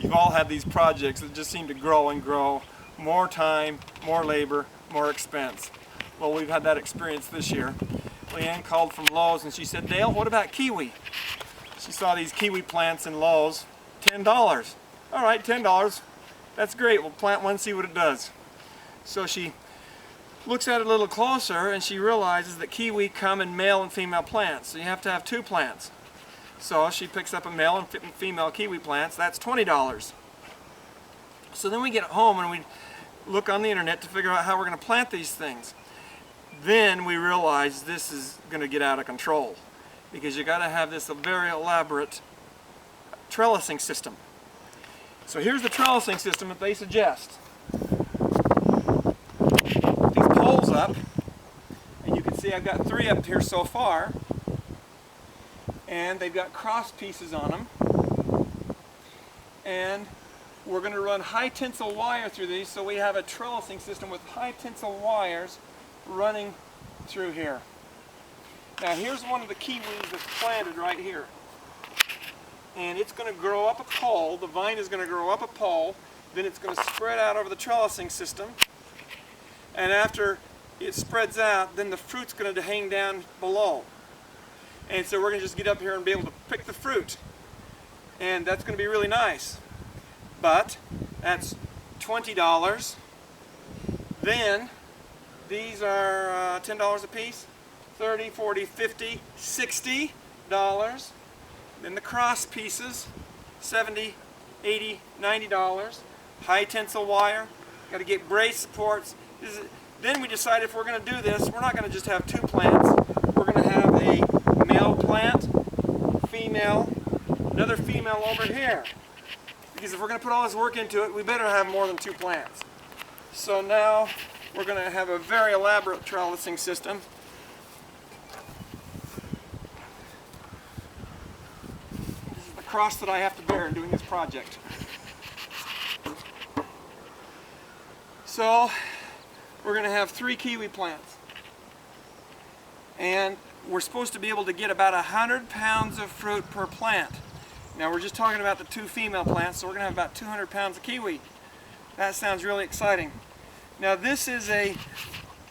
you've all had these projects that just seem to grow and grow. More time, more labor, more expense. Well, we've had that experience this year. Leanne called from Lowe's and she said, Dale, what about kiwi? She saw these kiwi plants in Lowe's, $10. All right, $10. That's great. We'll plant one, see what it does. So she looks at it a little closer and she realizes that kiwi come in male and female plants. So you have to have 2 plants. So she picks up a male and female kiwi plants. That's $20. So then we get home and we look on the internet to figure out how we're going to plant these things. Then we realize this is going to get out of control because you got to have this very elaborate trellising system. So here's the trellising system that they suggest. These poles up, and you can see I've got 3 up here so far, and they've got cross pieces on them, and we're going to run high tensile wire through these, so we have a trellising system with high tensile wires running through here. Now here's one of the kiwis that's planted right here. And it's going to grow up a pole, the vine is going to grow up a pole, then it's going to spread out over the trellising system. And after it spreads out, then the fruit's going to hang down below. And so we're going to just get up here and be able to pick the fruit. And that's going to be really nice. But that's $20. Then these are $10 a piece, $30, $40, $50, $60. Then the cross pieces, $70, $80, $90. High tensile wire, got to get brace supports. Then we decide if we're going to do this, we're not going to just have 2 plants. We're going to have a male plant, female, another female over here. Because if we're going to put all this work into it, we better have more than 2 plants. So now we're going to have a very elaborate trellising system. This is the cross that I have to bear in doing this project. So we're going to have 3 kiwi plants. And we're supposed to be able to get about 100 pounds of fruit per plant. Now we're just talking about the 2 female plants, so we're going to have about 200 pounds of kiwi. That sounds really exciting. Now this is a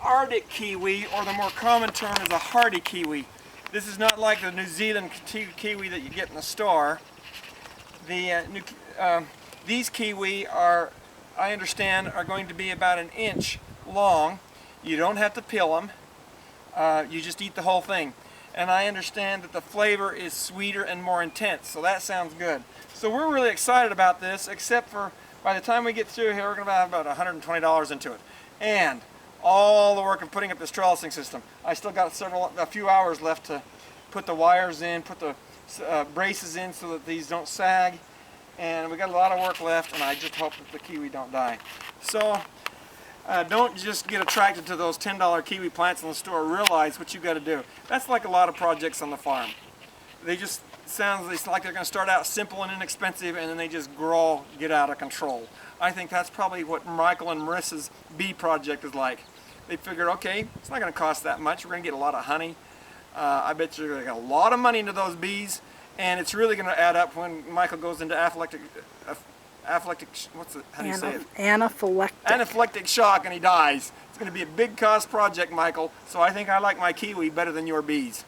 Arctic kiwi, or the more common term is a hardy kiwi. This is not like the New Zealand kiwi that you get in the store. These kiwi are, I understand, are going to be about 1 inch long. You don't have to peel them. You just eat the whole thing. And I understand that the flavor is sweeter and more intense, so that sounds good. So we're really excited about this, except for by the time we get through here, we're going to have about $120 into it. And all the work of putting up this trellising system. I still got a few hours left to put the wires in, put the braces in so that these don't sag. And we got a lot of work left, and I just hope that the kiwi don't die. So don't just get attracted to those $10 kiwi plants in the store. Realize what you got to do. That's like a lot of projects on the farm. They just sound like they're going to start out simple and inexpensive, and then they just grow, get out of control. I think that's probably what Michael and Marissa's bee project is like. They figured, okay, it's not going to cost that much. We're going to get a lot of honey. I bet you're going to get a lot of money into those bees, and it's really going to add up when Michael goes into anaphylactic shock and he dies. It's going to be a big cost project, Michael, so I think I like my kiwi better than your bees.